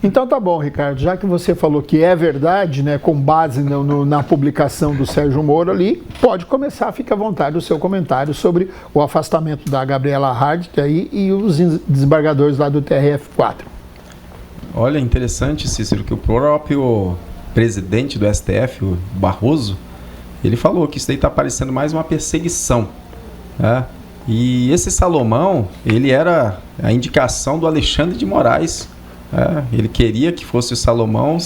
Então tá bom, Ricardo, já que você falou que é verdade, né, com base na publicação do Sérgio Moro ali, pode começar, fica à vontade o seu comentário sobre o afastamento da Gabriela Hardit aí e os desembargadores lá do TRF4. Olha, interessante, Cícero, que o próprio presidente do STF, o Barroso, ele falou que isso daí está parecendo mais uma perseguição, né? E esse Salomão, ele era a indicação do Alexandre de Moraes. Ele queria que fosse o Salomão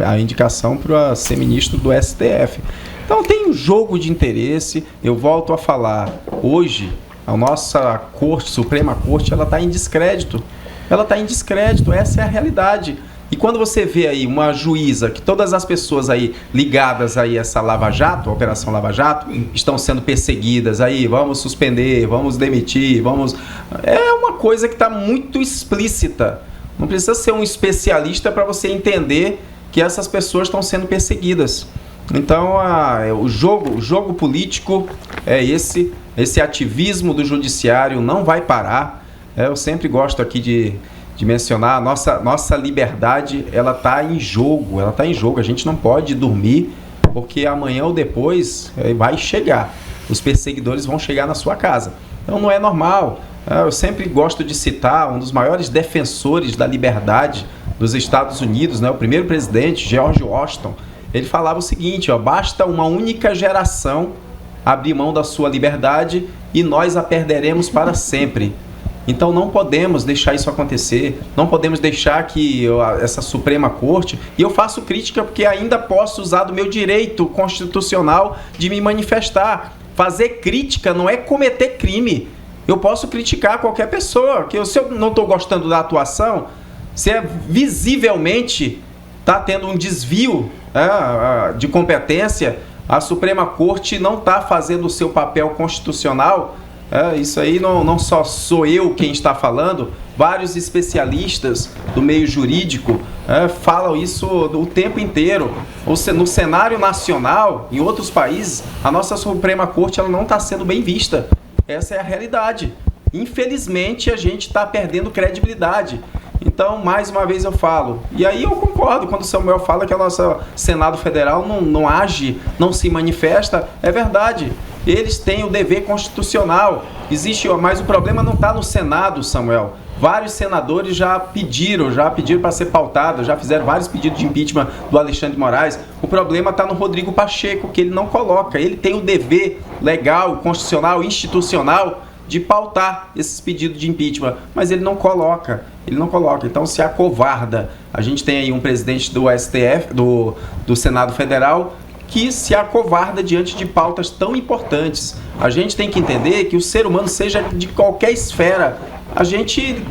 a indicação para ser ministro do STF. Então tem um jogo de interesse. Eu volto a falar, hoje a nossa Corte, Suprema Corte, ela está em descrédito. Ela está em descrédito, essa é a realidade. E quando você vê aí uma juíza, que todas as pessoas aí ligadas aí a essa Lava Jato, a Operação Lava Jato, estão sendo perseguidas aí, vamos suspender, vamos demitir, vamos... É uma coisa que está muito explícita. Não precisa ser um especialista para você entender que essas pessoas estão sendo perseguidas. Então, o jogo político é esse ativismo do judiciário não vai parar. Eu sempre gosto aqui de mencionar, a nossa liberdade, ela está em jogo, a gente não pode dormir, porque amanhã ou depois vai chegar, os perseguidores vão chegar na sua casa. Então não é normal. Eu sempre gosto de citar um dos maiores defensores da liberdade dos Estados Unidos, né, o primeiro presidente, George Washington. Ele falava o seguinte, basta uma única geração abrir mão da sua liberdade e nós a perderemos para sempre. Então não podemos deixar isso acontecer, não podemos deixar que essa Suprema Corte, e eu faço crítica porque ainda posso usar do meu direito constitucional de me manifestar. Fazer crítica não é cometer crime. Eu posso criticar qualquer pessoa, que se eu não estou gostando da atuação, se visivelmente está tendo um desvio de competência, a Suprema Corte não está fazendo o seu papel constitucional. Isso aí não só sou eu quem está falando, vários especialistas do meio jurídico falam isso o tempo inteiro. No cenário nacional, em outros países, a nossa Suprema Corte ela não está sendo bem vista. Essa é a realidade. Infelizmente, a gente está perdendo credibilidade. Então, mais uma vez eu falo, e aí eu concordo quando o Samuel fala que o nosso Senado Federal não age, não se manifesta, é verdade. Eles têm o dever constitucional, mas o problema não está no Senado, Samuel. Vários senadores já pediram para ser pautado, já fizeram vários pedidos de impeachment do Alexandre de Moraes. O problema está no Rodrigo Pacheco, que ele não coloca. Ele tem o dever legal, constitucional, institucional de pautar esses pedidos de impeachment, mas ele não coloca. Então se acovarda. A gente tem aí um presidente do STF, do Senado Federal, que se acovarda diante de pautas tão importantes. A gente tem que entender que o ser humano, seja de qualquer esfera, a gente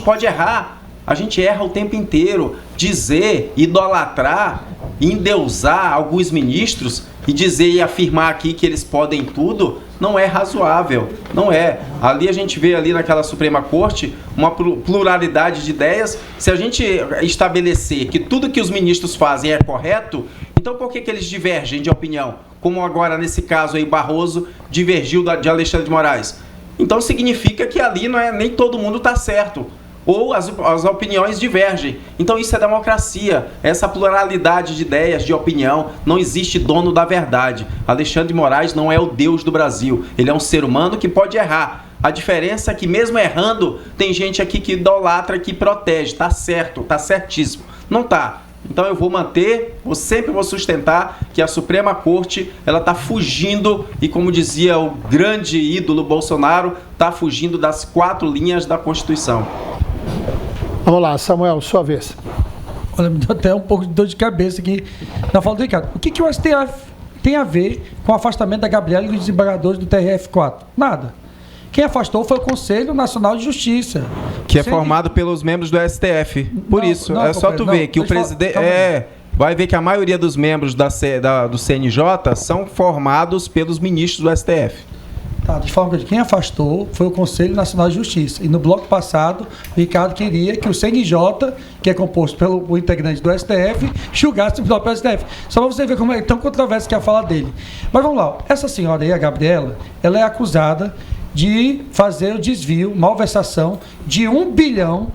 pode errar, a gente erra o tempo inteiro. Dizer, idolatrar, endeusar alguns ministros e dizer e afirmar aqui que eles podem tudo, não é razoável, não é. Ali a gente vê ali naquela Suprema Corte uma pluralidade de ideias. Se a gente estabelecer que tudo que os ministros fazem é correto, então por que eles divergem de opinião? Como agora nesse caso aí Barroso divergiu de Alexandre de Moraes. Então significa que ali nem todo mundo está certo. Ou as opiniões divergem. Então isso é democracia, essa pluralidade de ideias, de opinião. Não existe dono da verdade. Alexandre de Moraes não é o Deus do Brasil. Ele é um ser humano que pode errar. A diferença é que mesmo errando, tem gente aqui que idolatra, que protege. Tá certo, tá certíssimo. Não tá. Então eu sempre vou sustentar que a Suprema Corte, ela está fugindo, e como dizia o grande ídolo Bolsonaro, está fugindo das 4 linhas da Constituição. Vamos lá, Samuel, sua vez. Olha, me deu até um pouco de dor de cabeça aqui na fala do Ricardo. O que o STF tem a ver com o afastamento da Gabriela e dos desembargadores do TRF4? Nada. Quem afastou foi o Conselho Nacional de Justiça. Que é formado pelos membros do STF. É só tu ver que o presidente... Vai ver que a maioria dos membros do CNJ são formados pelos ministros do STF. Tá, de forma que quem afastou foi o Conselho Nacional de Justiça. E no bloco passado, o Ricardo queria que o CNJ, que é composto pelo integrante do STF, julgasse o próprio STF. Só para você ver como é tão controverso que é a fala dele. Mas vamos lá. Essa senhora aí, a Gabriela, ela é acusada de fazer o desvio, malversação de 1 bilhão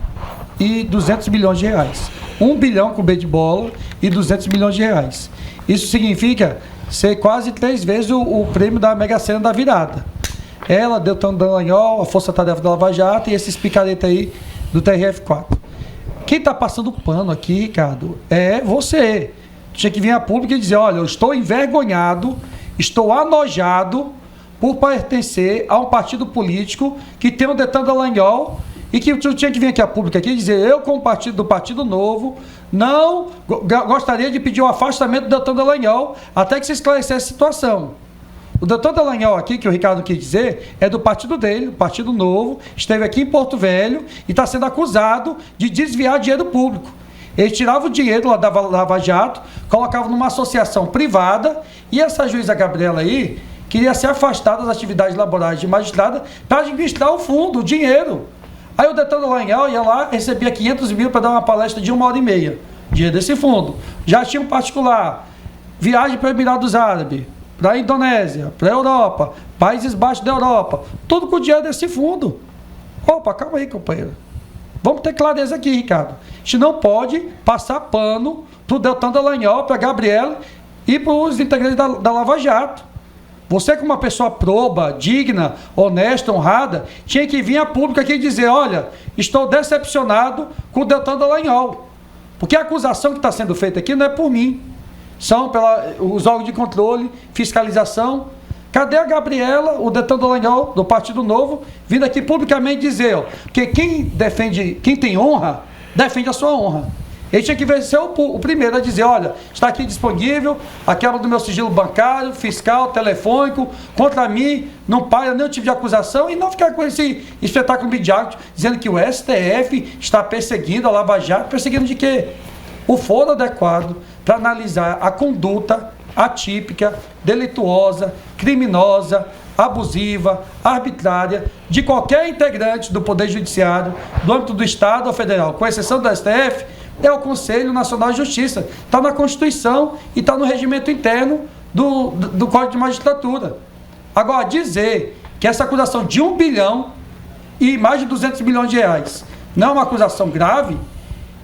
e 200 milhões de reais. 1 bilhão com B de bola e 200 milhões de reais. Isso significa ser quase 3 vezes o prêmio da Mega Sena da virada. Ela, Deltan Dallagnol, a Força Tarefa da Lava Jato e esses picaretas aí do TRF4. Quem está passando pano aqui, Ricardo, é você. Tinha que vir a público e dizer, olha, eu estou envergonhado, estou anojado por pertencer a um partido político que tem o Deltan Dallagnol e que eu tinha que vir aqui a público aqui e dizer, eu como partido do Partido Novo, não gostaria de pedir o afastamento do Deltan Dallagnol até que se esclarecesse a situação. O Deltan Dallagnol aqui, que o Ricardo quis dizer, é do partido dele, o Partido Novo, esteve aqui em Porto Velho e está sendo acusado de desviar dinheiro público. Ele tirava o dinheiro lá da Lava Jato, colocava numa associação privada e essa juíza Gabriela aí queria ser afastada das atividades laborais de magistrada para administrar o fundo, o dinheiro. Aí o Deltan Dallagnol ia lá, recebia 500 mil para dar uma palestra de 1h30, dinheiro desse fundo. Já tinha um particular, viagem para o Emirados Árabes, para a Indonésia, para a Europa, Países Baixos da Europa, tudo com o dinheiro desse fundo. Opa, calma aí, companheiro. Vamos ter clareza aqui, Ricardo. A gente não pode passar pano para o Deltan Dallagnol, para a Gabriela e para os integrantes da Lava Jato. Você, como uma pessoa proba, digna, honesta, honrada, tinha que vir a público aqui e dizer, olha, estou decepcionado com o Deltan Dallagnol. Porque a acusação que está sendo feita aqui não é por mim. São os órgãos de controle, fiscalização. Cadê a Gabriela, o Deltan Dallagnol, do Partido Novo, vindo aqui publicamente dizer, ó, que quem tem honra, defende a sua honra. Ele tinha que ser o primeiro a dizer, olha, está aqui disponível a quebra do meu sigilo bancário, fiscal, telefônico, contra mim, não paga nenhum tipo de acusação e não ficar com esse espetáculo midiático dizendo que o STF está perseguindo a Lava Jato. Perseguindo de quê? O foro adequado para analisar a conduta atípica, delituosa, criminosa, abusiva, arbitrária de qualquer integrante do Poder Judiciário, do âmbito do Estado ou federal, com exceção do STF, é o Conselho Nacional de Justiça. Está na Constituição e está no regimento interno do Código de Magistratura. Agora, dizer que essa acusação de 1 bilhão e mais de 200 milhões de reais não é uma acusação grave,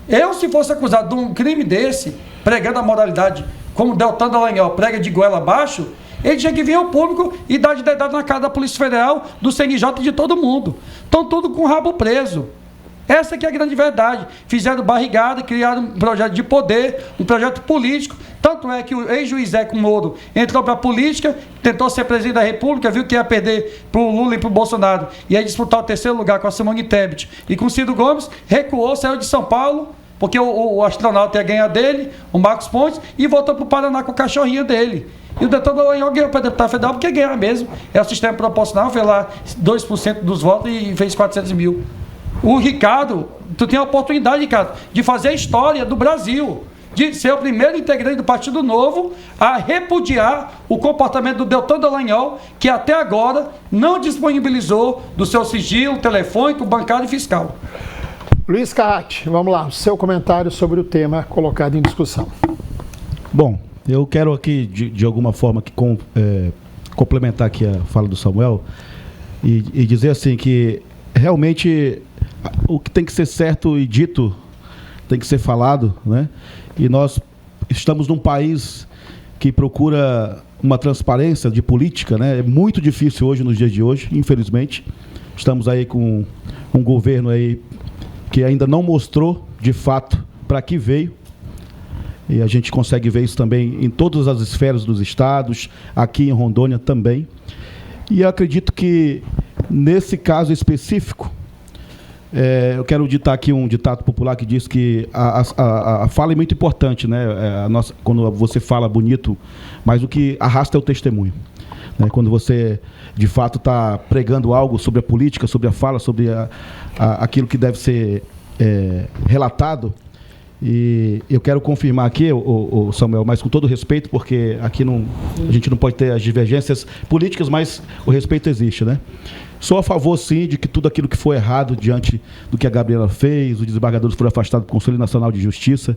eu, se fosse acusado de um crime desse, pregando a moralidade, como o Deltan Dallagnol prega de goela abaixo, ele tinha que vir ao público e dar de dedada na cara da Polícia Federal, do CNJ e de todo mundo. Estão tudo com o rabo preso. Essa que é a grande verdade. Fizeram barrigada, criaram um projeto de poder, um projeto político. Tanto é que o ex-juiz Zeca Moro entrou para a política, tentou ser presidente da República, viu que ia perder para o Lula e para o Bolsonaro, ia disputar o 3º lugar com a Simone Tebet e com o Ciro Gomes, recuou, saiu de São Paulo, porque o astronauta ia ganhar dele, o Marcos Pontes, e voltou para o Paraná com a cachorrinha dele. E o Deltan Dallagnol ganhou para deputado federal porque ganha mesmo. É o sistema proporcional, fez lá 2% dos votos e fez 400 mil. O Ricardo, tu tem a oportunidade, Ricardo, de fazer a história do Brasil, de ser o primeiro integrante do Partido Novo a repudiar o comportamento do Deltan Dallagnol, que até agora não disponibilizou do seu sigilo telefônico, bancário e fiscal. Luiz Caati, vamos lá, seu comentário sobre o tema colocado em discussão. Bom, eu quero aqui, de alguma forma, complementar aqui a fala do Samuel e dizer assim que realmente o que tem que ser certo e dito tem que ser falado, né? E nós estamos num país que procura uma transparência de política, né? É muito difícil hoje, nos dias de hoje, infelizmente. Estamos aí com um governo aí que ainda não mostrou, de fato, para que veio. E a gente consegue ver isso também em todas as esferas dos estados, aqui em Rondônia também. E eu acredito que, nesse caso específico, eu quero ditar aqui um ditado popular que diz que a fala é muito importante, né? Quando você fala bonito, mas o que arrasta é o testemunho. Né? Quando você, de fato, está pregando algo sobre a política, sobre a fala, sobre aquilo que deve ser relatado. E eu quero confirmar aqui, o Samuel, mas com todo respeito, porque aqui a gente não pode ter as divergências políticas, mas o respeito existe, né? Sou a favor, sim, de que tudo aquilo que foi errado diante do que a Gabriela fez, os desembargadores foram afastados do Conselho Nacional de Justiça.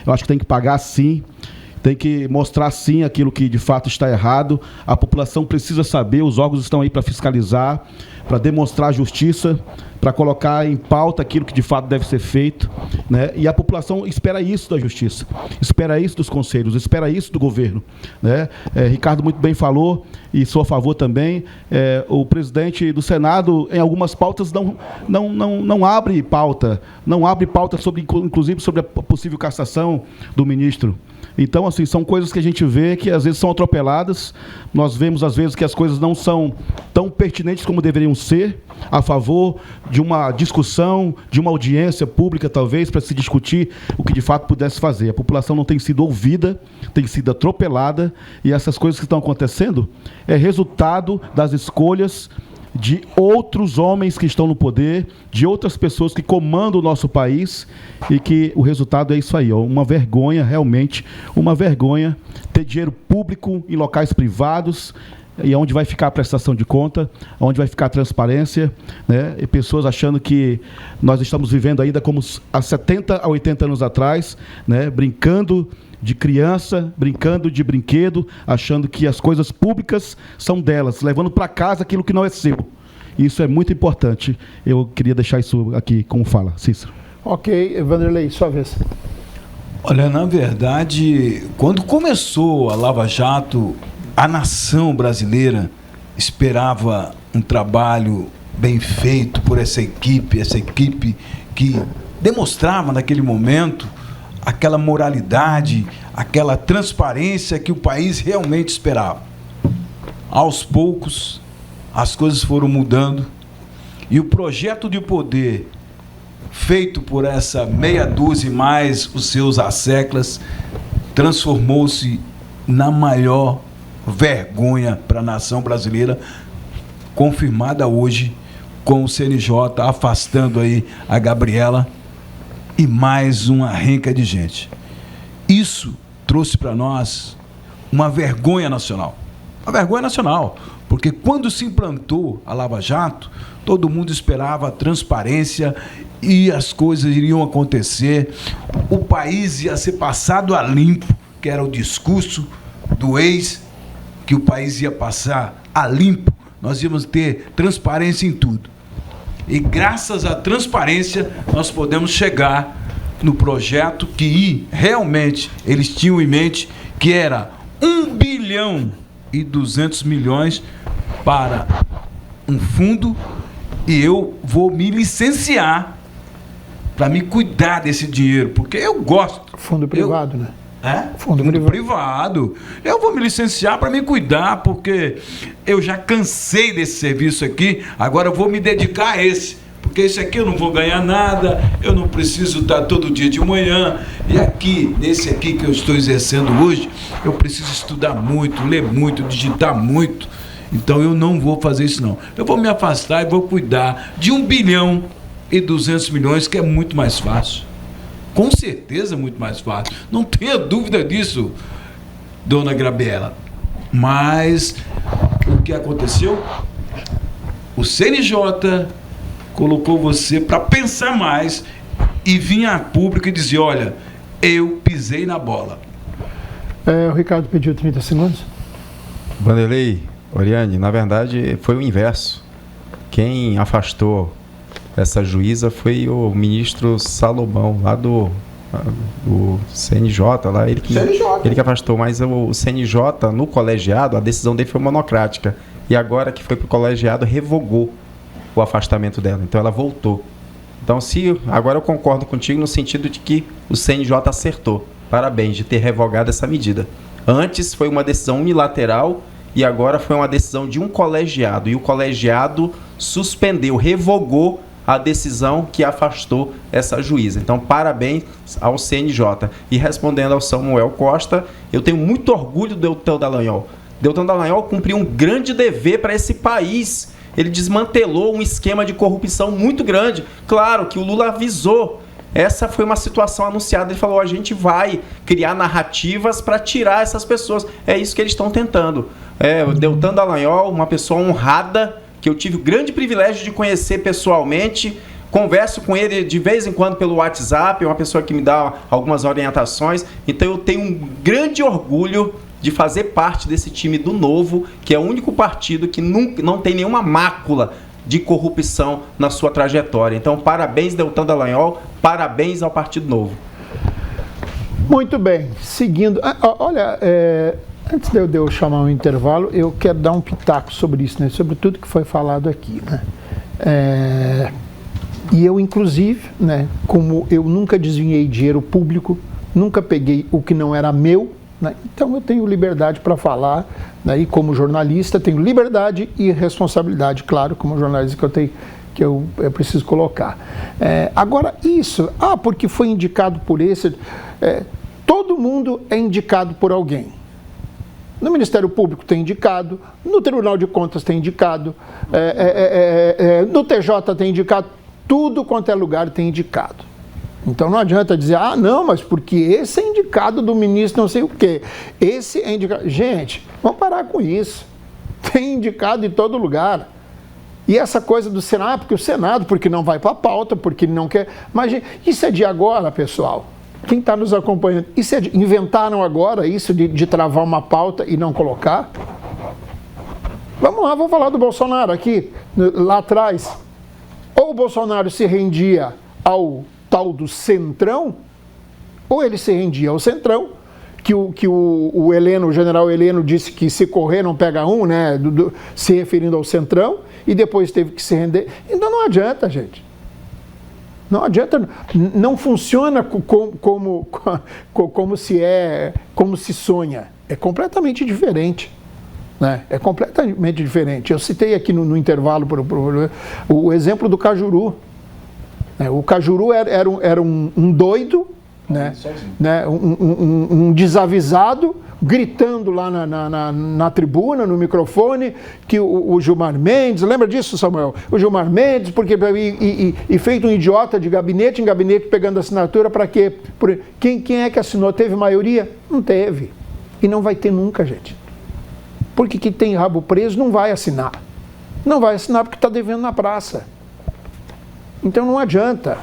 Eu acho que tem que pagar, sim, tem que mostrar, sim, aquilo que de fato está errado. A população precisa saber, os órgãos estão aí para fiscalizar, para demonstrar a justiça, para colocar em pauta aquilo que de fato deve ser feito, né? E a população espera isso da justiça, espera isso dos conselhos, espera isso do governo, né? Ricardo muito bem falou, e sou a favor também, o presidente do Senado, em algumas pautas, não abre pauta sobre, inclusive sobre a possível cassação do ministro. Então, assim, são coisas que a gente vê que às vezes são atropeladas. Nós vemos às vezes que as coisas não são tão pertinentes como deveriam ser, a favor de uma discussão, de uma audiência pública, talvez, para se discutir o que de fato pudesse fazer. A população não tem sido ouvida, tem sido atropelada, e essas coisas que estão acontecendo é resultado das escolhas de outros homens que estão no poder, de outras pessoas que comandam o nosso país, e que o resultado é isso aí, ó, uma vergonha, realmente, uma vergonha ter dinheiro público em locais privados, e onde vai ficar a prestação de conta, onde vai ficar a transparência, né? E pessoas achando que nós estamos vivendo ainda como há 70 a 80 anos atrás, né? Brincando de criança, brincando de brinquedo, achando que as coisas públicas são delas, levando para casa aquilo que não é seu. Isso é muito importante. Eu queria deixar isso aqui como fala. Cícero. Ok, Vanderlei, sua vez. Olha, na verdade, quando começou a Lava Jato, a nação brasileira esperava um trabalho bem feito por essa equipe que demonstrava naquele momento aquela moralidade, aquela transparência que o país realmente esperava. Aos poucos, as coisas foram mudando e o projeto de poder feito por essa meia dúzia e mais os seus asseclas transformou-se na maior vergonha para a nação brasileira, confirmada hoje com o CNJ afastando aí a Gabriela e mais uma renca de gente. Isso trouxe para nós uma vergonha nacional. Uma vergonha nacional, porque quando se implantou a Lava Jato, todo mundo esperava transparência e as coisas iriam acontecer, o país ia ser passado a limpo, que era o discurso do ex, que o país ia passar a limpo, nós íamos ter transparência em tudo. E graças à transparência, nós podemos chegar no projeto que realmente eles tinham em mente, que era 1 bilhão e 200 milhões para um fundo, e eu vou me licenciar para me cuidar desse dinheiro, porque eu gosto. Fundo privado, né? Fundo privado. Eu vou me licenciar para me cuidar, porque eu já cansei desse serviço aqui, agora eu vou me dedicar a esse, porque esse aqui eu não vou ganhar nada, eu não preciso estar todo dia de manhã, e aqui, nesse aqui que eu estou exercendo hoje, eu preciso estudar muito, ler muito, digitar muito, então eu não vou fazer isso não. Eu vou me afastar e vou cuidar de 1 bilhão e 200 milhões, que é muito mais fácil. Com certeza muito mais fácil. Não tenha dúvida disso, dona Gabriela. Mas o que aconteceu? O CNJ colocou você para pensar mais e vir a público e dizer, olha, eu pisei na bola. O Ricardo pediu 30 segundos. Vanderlei, Oriane, na verdade foi o inverso. Quem afastou essa juíza foi o ministro Salomão, lá do CNJ, lá, ele que afastou, mas o CNJ, no colegiado, a decisão dele foi monocrática, e agora que foi para o colegiado, revogou o afastamento dela, então ela voltou. Então, agora eu concordo contigo no sentido de que o CNJ acertou, parabéns, de ter revogado essa medida. Antes foi uma decisão unilateral, e agora foi uma decisão de um colegiado, e o colegiado suspendeu, revogou a decisão que afastou essa juíza. Então, parabéns ao CNJ. E respondendo ao Samuel Costa, eu tenho muito orgulho do Deltan Dallagnol. Deltan Dallagnol cumpriu um grande dever para esse país. Ele desmantelou um esquema de corrupção muito grande. Claro que o Lula avisou. Essa foi uma situação anunciada. Ele falou, a gente vai criar narrativas para tirar essas pessoas. É isso que eles estão tentando. O Deltan Dallagnol, uma pessoa honrada, que eu tive o grande privilégio de conhecer pessoalmente, converso com ele de vez em quando pelo WhatsApp, é uma pessoa que me dá algumas orientações, então eu tenho um grande orgulho de fazer parte desse time do Novo, que é o único partido que não tem nenhuma mácula de corrupção na sua trajetória. Então, parabéns, Deltan Dallagnol, parabéns ao Partido Novo. Muito bem, seguindo. Olha, antes de eu chamar um intervalo, eu quero dar um pitaco sobre isso, né? Sobre tudo que foi falado aqui, né? E eu, inclusive, né, como eu nunca desviei dinheiro público, nunca peguei o que não era meu, né, então eu tenho liberdade para falar, né, e como jornalista tenho liberdade e responsabilidade, claro, como jornalista que eu preciso colocar. Agora, isso, porque foi indicado por esse... todo mundo é indicado por alguém. No Ministério Público tem indicado, no Tribunal de Contas tem indicado, no TJ tem indicado, tudo quanto é lugar tem indicado. Então não adianta dizer, não, mas porque esse é indicado do ministro não sei o quê. Esse é indicado... Gente, vamos parar com isso. Tem indicado em todo lugar. E essa coisa do Senado, porque o Senado, porque não vai para a pauta, porque não quer... Mas gente, isso é de agora, pessoal. Quem está nos acompanhando, inventaram agora isso de travar uma pauta e não colocar? Vamos lá, vou falar do Bolsonaro aqui, lá atrás. Ou o Bolsonaro se rendia ao tal do Centrão, ou ele se rendia ao Centrão, que o Heleno, o general Heleno disse que se correr não pega um, né, se referindo ao Centrão, e depois teve que se render. Então não adianta, gente. Não adianta, não funciona como se sonha. É completamente diferente. Né? É completamente diferente. Eu citei aqui no intervalo o exemplo do Cajuru. O Cajuru era um doido, né? Um desavisado, gritando lá na tribuna, no microfone, que o Gilmar Mendes, lembra disso, Samuel? O Gilmar Mendes, porque e feito um idiota de gabinete em gabinete, pegando assinatura para quê? Quem é que assinou? Teve maioria? Não teve. E não vai ter nunca, gente. Porque quem tem rabo preso não vai assinar. Não vai assinar porque está devendo na praça. Então não adianta.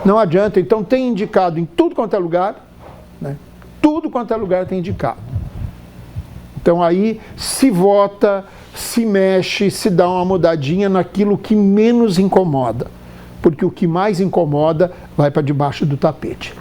Não adianta. Então tem indicado em tudo quanto é lugar, né? Tudo quanto é lugar tem indicado. Então aí se vota, se mexe, se dá uma mudadinha naquilo que menos incomoda. Porque o que mais incomoda vai para debaixo do tapete.